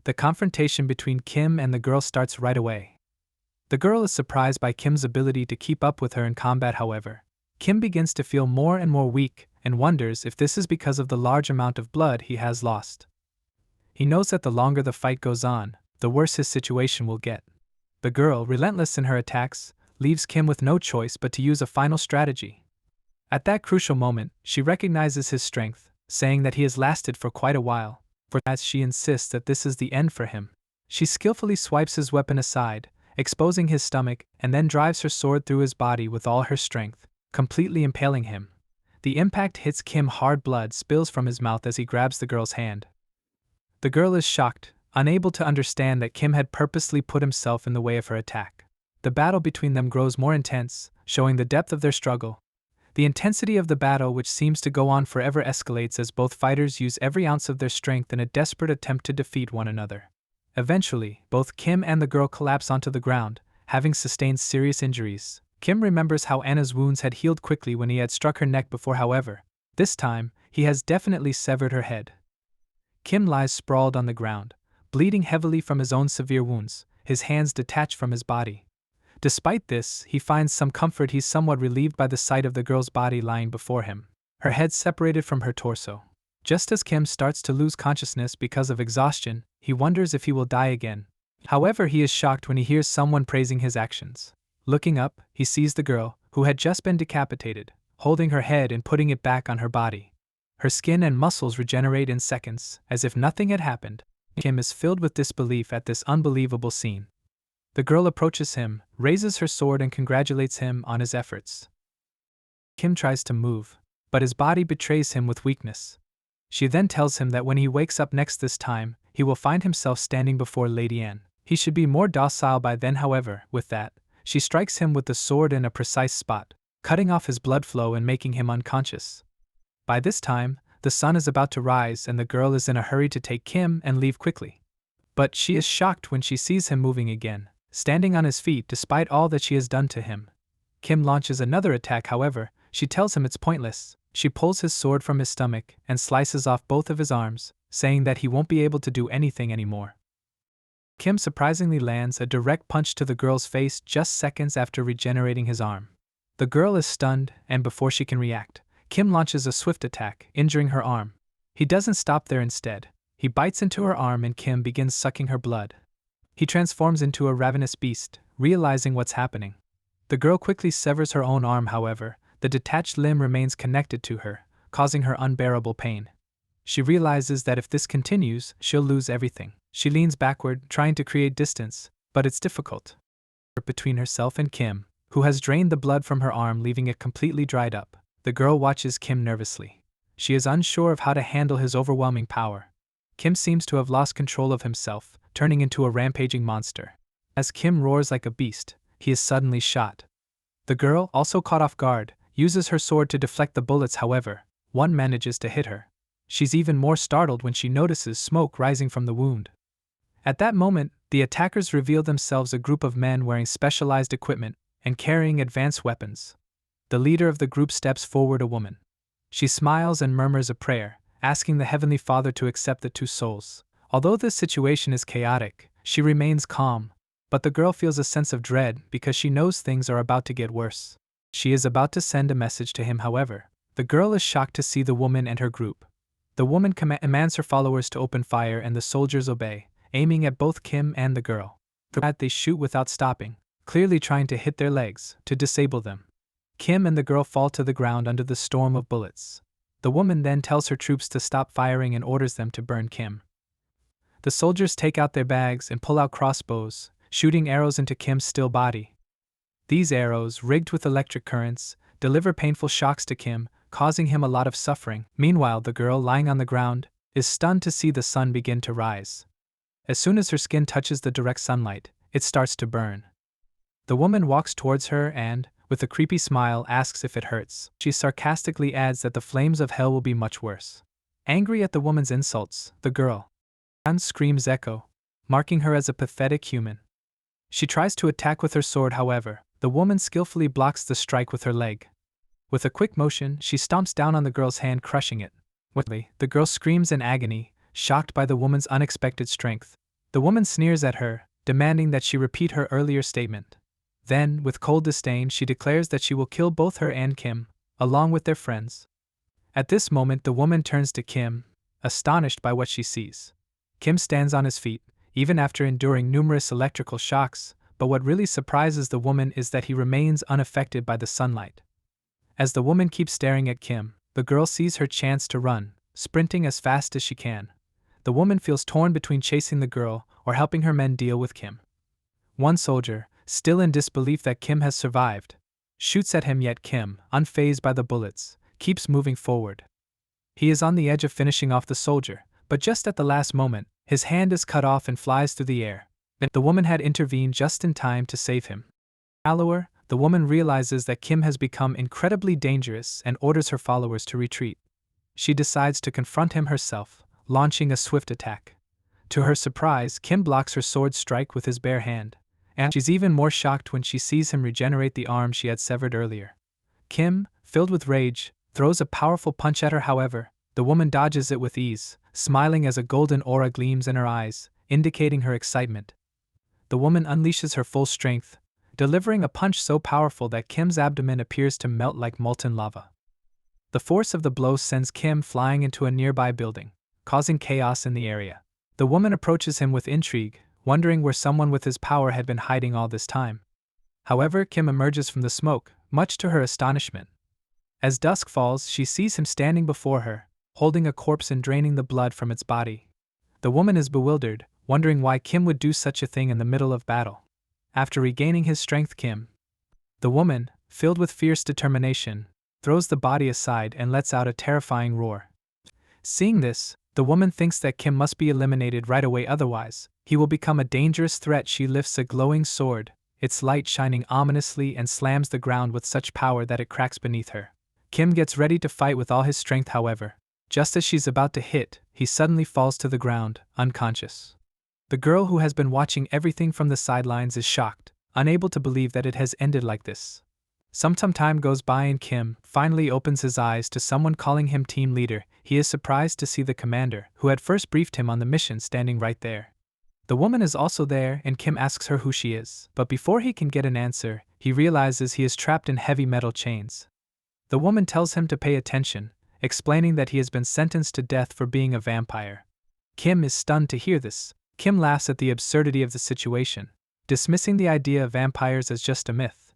The confrontation between Kim and the girl starts right away. The girl is surprised by Kim's ability to keep up with her in combat, however. Kim begins to feel more and more weak and wonders if this is because of the large amount of blood he has lost. He knows that the longer the fight goes on, the worse his situation will get. The girl, relentless in her attacks, leaves Kim with no choice but to use a final strategy. At that crucial moment, she recognizes his strength, saying that he has lasted for quite a while, for as she insists that this is the end for him. She skillfully swipes his weapon aside, exposing his stomach, and then drives her sword through his body with all her strength, completely impaling him. The impact hits Kim hard. Blood spills from his mouth as he grabs the girl's hand. The girl is shocked, unable to understand that Kim had purposely put himself in the way of her attack. The battle between them grows more intense, showing the depth of their struggle. The intensity of the battle, which seems to go on forever, escalates as both fighters use every ounce of their strength in a desperate attempt to defeat one another. Eventually, both Kim and the girl collapse onto the ground, having sustained serious injuries. Kim remembers how Anna's wounds had healed quickly when he had struck her neck before. However, this time, he has definitely severed her head. Kim lies sprawled on the ground, bleeding heavily from his own severe wounds, his hands detached from his body. Despite this, he finds some comfort. He's somewhat relieved by the sight of the girl's body lying before him, her head separated from her torso. Just as Kim starts to lose consciousness because of exhaustion, he wonders if he will die again. However, he is shocked when he hears someone praising his actions. Looking up, he sees the girl, who had just been decapitated, holding her head and putting it back on her body. Her skin and muscles regenerate in seconds, as if nothing had happened. Kim is filled with disbelief at this unbelievable scene. The girl approaches him, raises her sword, and congratulates him on his efforts. Kim tries to move, but his body betrays him with weakness. She then tells him that when he wakes up next this time, he will find himself standing before Lady Anne. He should be more docile by then. However, with that, she strikes him with the sword in a precise spot, cutting off his blood flow and making him unconscious. By this time, the sun is about to rise and the girl is in a hurry to take Kim and leave quickly. But she is shocked when she sees him moving again, standing on his feet despite all that she has done to him. Kim launches another attack. However, she tells him it's pointless. She pulls his sword from his stomach and slices off both of his arms, saying that he won't be able to do anything anymore. Kim surprisingly lands a direct punch to the girl's face just seconds after regenerating his arm. The girl is stunned, and before she can react, Kim launches a swift attack, injuring her arm. He doesn't stop there. Instead, he bites into her arm and Kim begins sucking her blood. He transforms into a ravenous beast, realizing what's happening. The girl quickly severs her own arm. However, the detached limb remains connected to her, causing her unbearable pain. She realizes that if this continues, she'll lose everything. She leans backward, trying to create distance, but it's difficult. Between herself and Kim, who has drained the blood from her arm, leaving it completely dried up, the girl watches Kim nervously. She is unsure of how to handle his overwhelming power. Kim seems to have lost control of himself, turning into a rampaging monster. As Kim roars like a beast, he is suddenly shot. The girl, also caught off guard, uses her sword to deflect the bullets. However, one manages to hit her. She's even more startled when she notices smoke rising from the wound. At that moment, the attackers reveal themselves, a group of men wearing specialized equipment and carrying advanced weapons. The leader of the group steps forward, a woman. She smiles and murmurs a prayer, asking the Heavenly Father to accept the two souls. Although this situation is chaotic, she remains calm, but the girl feels a sense of dread because she knows things are about to get worse. She is about to send a message to him. However, the girl is shocked to see the woman and her group. The woman commands her followers to open fire and the soldiers obey, aiming at both Kim and the girl. They shoot without stopping, clearly trying to hit their legs to disable them. Kim and the girl fall to the ground under the storm of bullets. The woman then tells her troops to stop firing and orders them to burn Kim. The soldiers take out their bags and pull out crossbows, shooting arrows into Kim's still body. These arrows, rigged with electric currents, deliver painful shocks to Kim, causing him a lot of suffering. Meanwhile, the girl, lying on the ground, is stunned to see the sun begin to rise. As soon as her skin touches the direct sunlight, it starts to burn. The woman walks towards her and, with a creepy smile, asks if it hurts. She sarcastically adds that the flames of hell will be much worse. Angry at the woman's insults, the girl screams echo, marking her as a pathetic human. She tries to attack with her sword. However, the woman skillfully blocks the strike with her leg. With a quick motion, she stomps down on the girl's hand, crushing it. The girl screams in agony, shocked by the woman's unexpected strength. The woman sneers at her, demanding that she repeat her earlier statement. Then, with cold disdain, she declares that she will kill both her and Kim, along with their friends. At this moment, the woman turns to Kim, astonished by what she sees. Kim stands on his feet, even after enduring numerous electrical shocks, but what really surprises the woman is that he remains unaffected by the sunlight. As the woman keeps staring at Kim, the girl sees her chance to run, sprinting as fast as she can. The woman feels torn between chasing the girl or helping her men deal with Kim. One soldier, still in disbelief that Kim has survived, shoots at him, yet Kim, unfazed by the bullets, keeps moving forward. He is on the edge of finishing off the soldier, but just at the last moment, his hand is cut off and flies through the air. The woman had intervened just in time to save him. However, the woman realizes that Kim has become incredibly dangerous and orders her followers to retreat. She decides to confront him herself, launching a swift attack. To her surprise, Kim blocks her sword strike with his bare hand, and she's even more shocked when she sees him regenerate the arm she had severed earlier. Kim, filled with rage, throws a powerful punch at her. However, the woman dodges it with ease, smiling as a golden aura gleams in her eyes, indicating her excitement. The woman unleashes her full strength, delivering a punch so powerful that Kim's abdomen appears to melt like molten lava. The force of the blow sends Kim flying into a nearby building, causing chaos in the area. The woman approaches him with intrigue, wondering where someone with his power had been hiding all this time. However, Kim emerges from the smoke, much to her astonishment. As dusk falls, she sees him standing before her, holding a corpse and draining the blood from its body. The woman is bewildered, wondering why Kim would do such a thing in the middle of battle. After regaining his strength, the woman, filled with fierce determination, throws the body aside and lets out a terrifying roar. Seeing this, the woman thinks that Kim must be eliminated right away, otherwise he will become a dangerous threat. She lifts a glowing sword, its light shining ominously, and slams the ground with such power that it cracks beneath her. Kim gets ready to fight with all his strength. However, just as she's about to hit, he suddenly falls to the ground, unconscious. The girl, who has been watching everything from the sidelines, is shocked, unable to believe that it has ended like this. Some time goes by and Kim finally opens his eyes to someone calling him team leader. He is surprised to see the commander, who had first briefed him on the mission, standing right there. The woman is also there, and Kim asks her who she is, but before he can get an answer, he realizes he is trapped in heavy metal chains. The woman tells him to pay attention, explaining that he has been sentenced to death for being a vampire. Kim is stunned to hear this. Kim laughs at the absurdity of the situation, dismissing the idea of vampires as just a myth.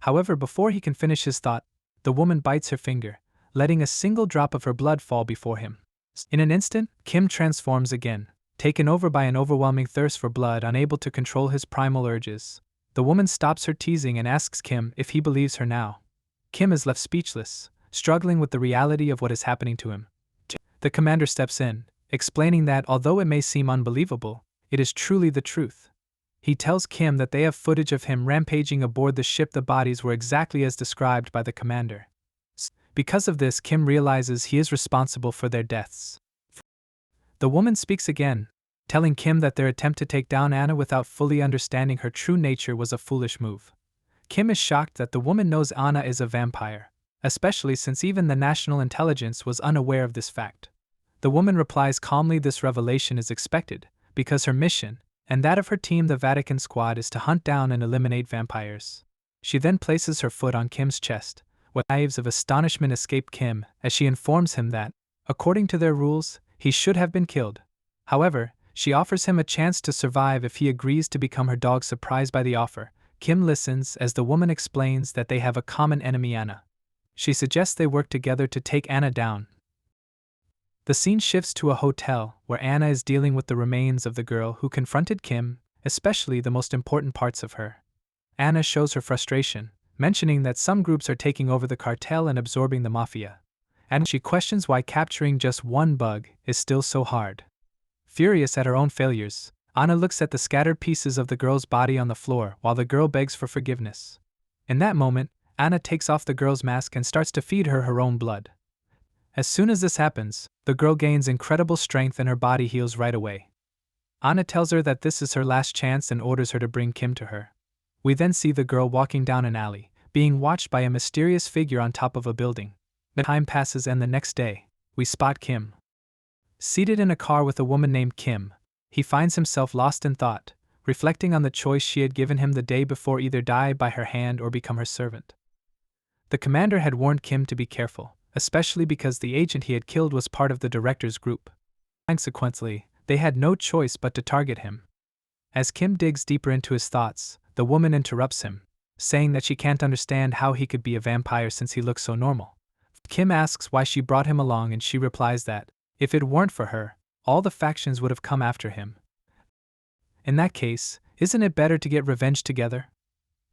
However, before he can finish his thought, the woman bites her finger, letting a single drop of her blood fall before him. In an instant, Kim transforms again, taken over by an overwhelming thirst for blood, unable to control his primal urges. The woman stops her teasing and asks Kim if he believes her now. Kim is left speechless, struggling with the reality of what is happening to him. The commander steps in, explaining that although it may seem unbelievable, it is truly the truth. He tells Kim that they have footage of him rampaging aboard the ship. The bodies were exactly as described by the commander. Because of this, Kim realizes he is responsible for their deaths. The woman speaks again, telling Kim that their attempt to take down Anna without fully understanding her true nature was a foolish move. Kim is shocked that the woman knows Anna is a vampire, especially since even the national intelligence was unaware of this fact. The woman replies calmly this revelation is expected, because her mission, and that of her team the Vatican Squad, is to hunt down and eliminate vampires. She then places her foot on Kim's chest. Waves of astonishment escape Kim as she informs him that, according to their rules, he should have been killed. However, she offers him a chance to survive if he agrees to become her dog. Surprised by the offer, Kim listens as the woman explains that they have a common enemy, Anna. She suggests they work together to take Anna down. The scene shifts to a hotel where Anna is dealing with the remains of the girl who confronted Kim, especially the most important parts of her. Anna shows her frustration, mentioning that some groups are taking over the cartel and absorbing the mafia, and she questions why capturing just one bug is still so hard. Furious at her own failures, Anna looks at the scattered pieces of the girl's body on the floor while the girl begs for forgiveness. In that moment, Anna takes off the girl's mask and starts to feed her her own blood. As soon as this happens, the girl gains incredible strength and her body heals right away. Anna tells her that this is her last chance and orders her to bring Kim to her. We then see the girl walking down an alley, being watched by a mysterious figure on top of a building. The time passes and the next day, we spot Kim seated in a car with a woman named Kim, He finds himself lost in thought, reflecting on the choice she had given him the day before: either die by her hand or become her servant. The commander had warned Kim to be careful, especially because the agent he had killed was part of the director's group. Consequently, they had no choice but to target him. As Kim digs deeper into his thoughts, the woman interrupts him, saying that she can't understand how he could be a vampire since he looks so normal. Kim asks why she brought him along, and she replies that, if it weren't for her, all the factions would have come after him. In that case, isn't it better to get revenge together?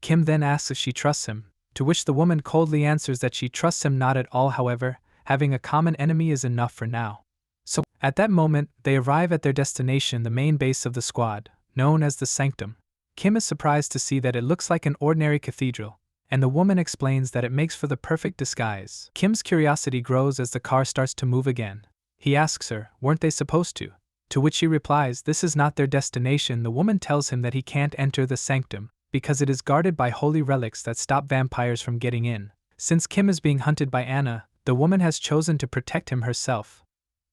Kim then asks if she trusts him, to which the woman coldly answers that she trusts him not at all. However, having a common enemy is enough for now. So, at that moment, they arrive at their destination, the main base of the squad, known as the Sanctum. Kim is surprised to see that it looks like an ordinary cathedral, and the woman explains that it makes for the perfect disguise. Kim's curiosity grows as the car starts to move again. He asks her, weren't they supposed to? To which she replies, this is not their destination. The woman tells him that he can't enter the Sanctum, because it is guarded by holy relics that stop vampires from getting in. Since Kim is being hunted by Anna, the woman has chosen to protect him herself.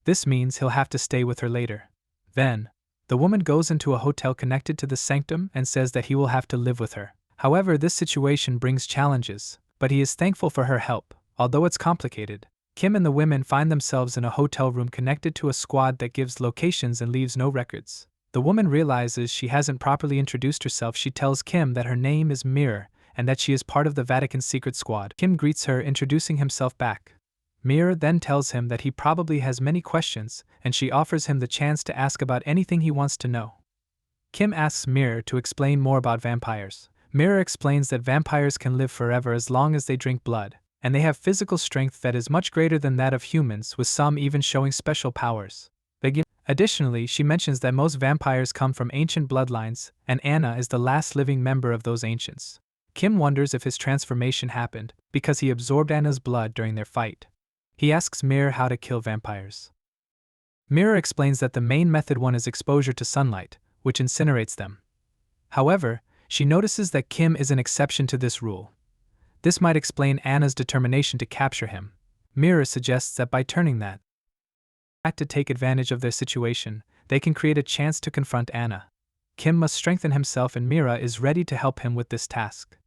This means he'll have to stay with her later. Then, the woman goes into a hotel connected to the Sanctum and says that he will have to live with her. However, this situation brings challenges, but he is thankful for her help, although it's complicated. Kim and the women find themselves in a hotel room connected to a squad that gives locations and leaves no records. The woman realizes she hasn't properly introduced herself. She tells Kim that her name is Mirror and that she is part of the Vatican Secret Squad. Kim greets her, introducing himself back. Mirror then tells him that he probably has many questions, and she offers him the chance to ask about anything he wants to know. Kim asks Mirror to explain more about vampires. Mirror explains that vampires can live forever as long as they drink blood, and they have physical strength that is much greater than that of humans, with some even showing special powers. Additionally, she mentions that most vampires come from ancient bloodlines, and Anna is the last living member of those ancients. Kim wonders if his transformation happened because he absorbed Anna's blood during their fight. He asks Mirror how to kill vampires. Mirror explains that the main method one is exposure to sunlight, which incinerates them. However, she notices that Kim is an exception to this rule. This might explain Anna's determination to capture him. Mirror suggests that by turning that to take advantage of their situation, they can create a chance to confront Anna. Kim must strengthen himself, and Mirror is ready to help him with this task.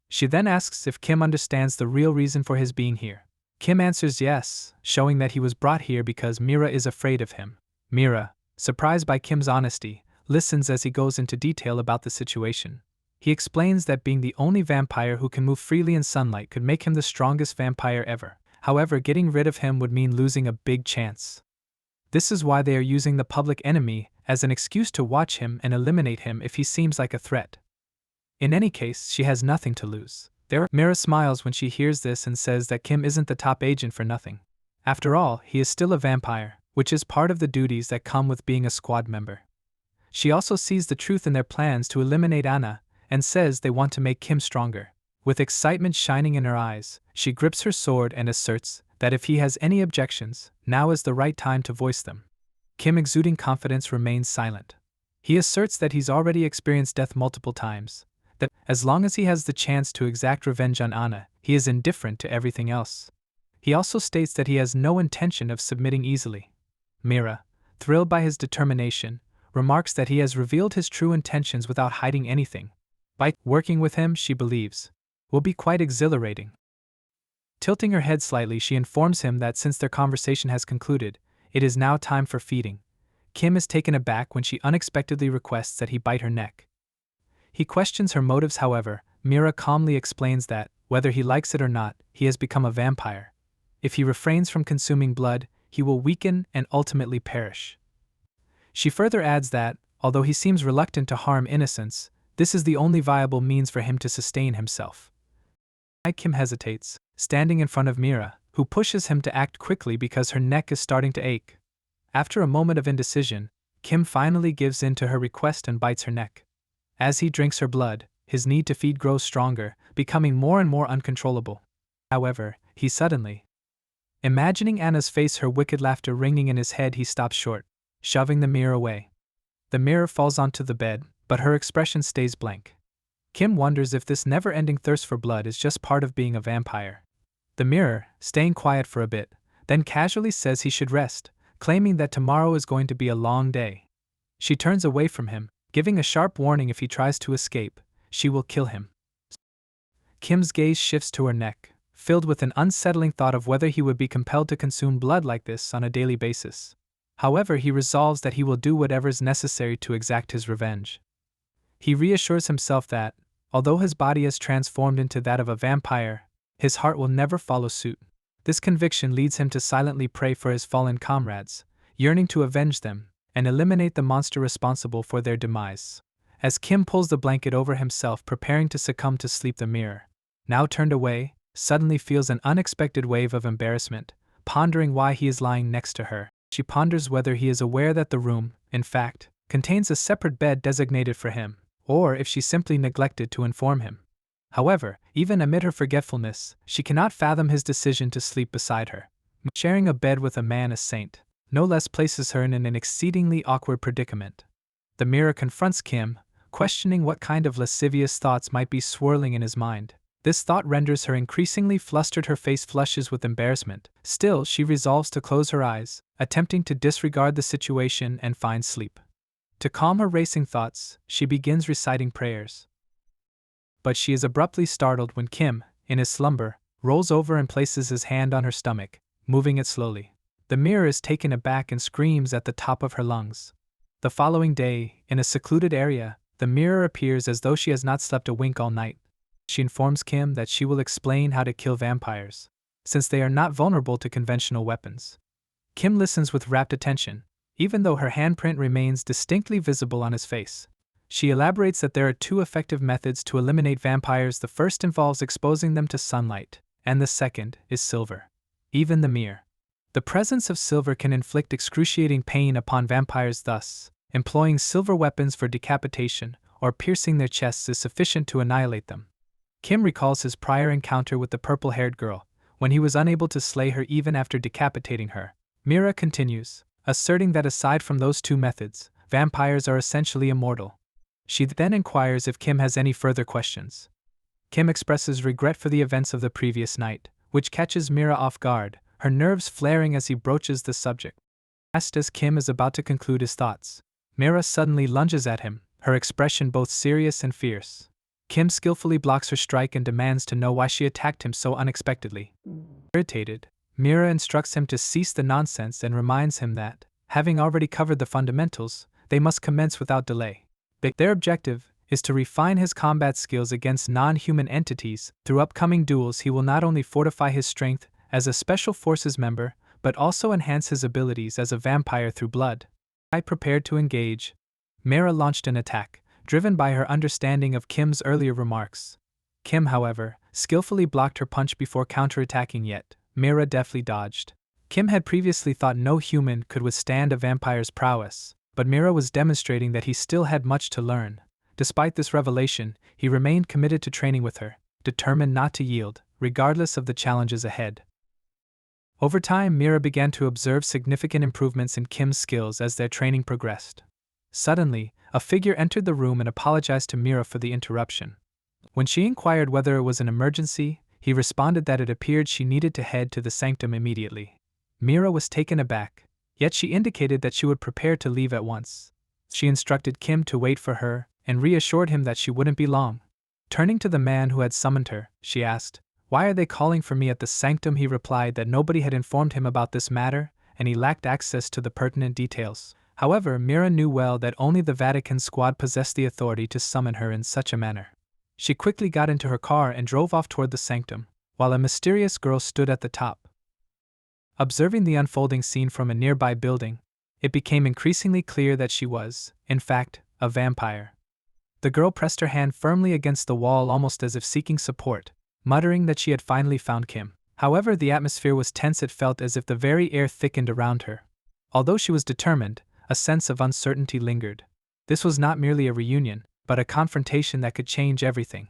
She then asks if Kim understands the real reason for his being here. Kim answers yes, showing that he was brought here because Mirror is afraid of him. Mirror, surprised by Kim's honesty, listens as he goes into detail about the situation. He explains that being the only vampire who can move freely in sunlight could make him the strongest vampire ever. However, getting rid of him would mean losing a big chance. This is why they are using the public enemy as an excuse to watch him and eliminate him if he seems like a threat. In any case, she has nothing to lose. Mirror smiles when she hears this and says that Kim isn't the top agent for nothing. After all, he is still a vampire, which is part of the duties that come with being a squad member. She also sees the truth in their plans to eliminate Anna, and says they want to make Kim stronger. With excitement shining in her eyes, she grips her sword and asserts that if he has any objections, now is the right time to voice them. Kim, exuding confidence, remains silent. He asserts that he's already experienced death multiple times, that as long as he has the chance to exact revenge on Anna, he is indifferent to everything else. He also states that he has no intention of submitting easily. Mirror, thrilled by his determination, remarks that he has revealed his true intentions without hiding anything. By working with him, she believes, will be quite exhilarating. Tilting her head slightly, she informs him that since their conversation has concluded, it is now time for feeding. Kim is taken aback when she unexpectedly requests that he bite her neck. He questions her motives. However, Mirror calmly explains that, whether he likes it or not, he has become a vampire. If he refrains from consuming blood, he will weaken and ultimately perish. She further adds that, although he seems reluctant to harm innocents, this is the only viable means for him to sustain himself. Kim hesitates, standing in front of Mirror, who pushes him to act quickly because her neck is starting to ache. After a moment of indecision, Kim finally gives in to her request and bites her neck. As he drinks her blood, his need to feed grows stronger, becoming more and more uncontrollable. However, he suddenly, imagining Anna's face, her wicked laughter ringing in his head, he stops short, shoving the mirror away. The mirror falls onto the bed, but her expression stays blank. Kim wonders if this never-ending thirst for blood is just part of being a vampire. The mirror, staying quiet for a bit, then casually says he should rest, claiming that tomorrow is going to be a long day. She turns away from him, giving a sharp warning if he tries to escape, she will kill him. Kim's gaze shifts to her neck, filled with an unsettling thought of whether he would be compelled to consume blood like this on a daily basis. However, he resolves that he will do whatever is necessary to exact his revenge. He reassures himself that, although his body has transformed into that of a vampire, his heart will never follow suit. This conviction leads him to silently pray for his fallen comrades, yearning to avenge them and eliminate the monster responsible for their demise. As Kim pulls the blanket over himself, preparing to succumb to sleep, the mirror, now turned away, suddenly feels an unexpected wave of embarrassment, pondering why he is lying next to her. She ponders whether he is aware that the room, in fact, contains a separate bed designated for him, or if she simply neglected to inform him. However, even amid her forgetfulness, she cannot fathom his decision to sleep beside her. Sharing a bed with a man a saint, no less, places her in an exceedingly awkward predicament. The mirror confronts Kim, questioning what kind of lascivious thoughts might be swirling in his mind. This thought renders her increasingly flustered, her face flushes with embarrassment. Still, she resolves to close her eyes, attempting to disregard the situation and find sleep. To calm her racing thoughts, she begins reciting prayers. But she is abruptly startled when Kim, in his slumber, rolls over and places his hand on her stomach, moving it slowly. The mirror is taken aback and screams at the top of her lungs. The following day, in a secluded area, the mirror appears as though she has not slept a wink all night. She informs Kim that she will explain how to kill vampires, since they are not vulnerable to conventional weapons. Kim listens with rapt attention, even though her handprint remains distinctly visible on his face. She elaborates that there are two effective methods to eliminate vampires. The first involves exposing them to sunlight, and the second is silver. Even the mirror. The presence of silver can inflict excruciating pain upon vampires, thus, employing silver weapons for decapitation or piercing their chests is sufficient to annihilate them. Kim recalls his prior encounter with the purple-haired girl, when he was unable to slay her even after decapitating her. Mira continues, asserting that aside from those two methods, vampires are essentially immortal. She then inquires if Kim has any further questions. Kim expresses regret for the events of the previous night, which catches Mira off guard, her nerves flaring as he broaches the subject. Just as Kim is about to conclude his thoughts, Mira suddenly lunges at him, her expression both serious and fierce. Kim skillfully blocks her strike and demands to know why she attacked him so unexpectedly. Irritated, Mira instructs him to cease the nonsense and reminds him that, having already covered the fundamentals, they must commence without delay. Their objective is to refine his combat skills against non-human entities. Through upcoming duels, he will not only fortify his strength as a Special Forces member, but also enhance his abilities as a vampire through blood. Prepared to engage, Mira launched an attack, driven by her understanding of Kim's earlier remarks. Kim, however, skillfully blocked her punch before counterattacking, yet Mira deftly dodged. Kim had previously thought no human could withstand a vampire's prowess, but Mira was demonstrating that he still had much to learn. Despite this revelation, he remained committed to training with her, determined not to yield, regardless of the challenges ahead. Over time, Mira began to observe significant improvements in Kim's skills as their training progressed. Suddenly, a figure entered the room and apologized to Mira for the interruption. When she inquired whether it was an emergency, he responded that it appeared she needed to head to the Sanctum immediately. Mira was taken aback, yet she indicated that she would prepare to leave at once. She instructed Kim to wait for her and reassured him that she wouldn't be long. Turning to the man who had summoned her, she asked, "Why are they calling for me at the Sanctum?" He replied that nobody had informed him about this matter, and he lacked access to the pertinent details. However, Mira knew well that only the Vatican Squad possessed the authority to summon her in such a manner. She quickly got into her car and drove off toward the Sanctum, while a mysterious girl stood at the top. Observing the unfolding scene from a nearby building, it became increasingly clear that she was, in fact, a vampire. The girl pressed her hand firmly against the wall, almost as if seeking support, muttering that she had finally found Kim. However, the atmosphere was tense. It felt as if the very air thickened around her. Although she was determined, a sense of uncertainty lingered. This was not merely a reunion, but a confrontation that could change everything.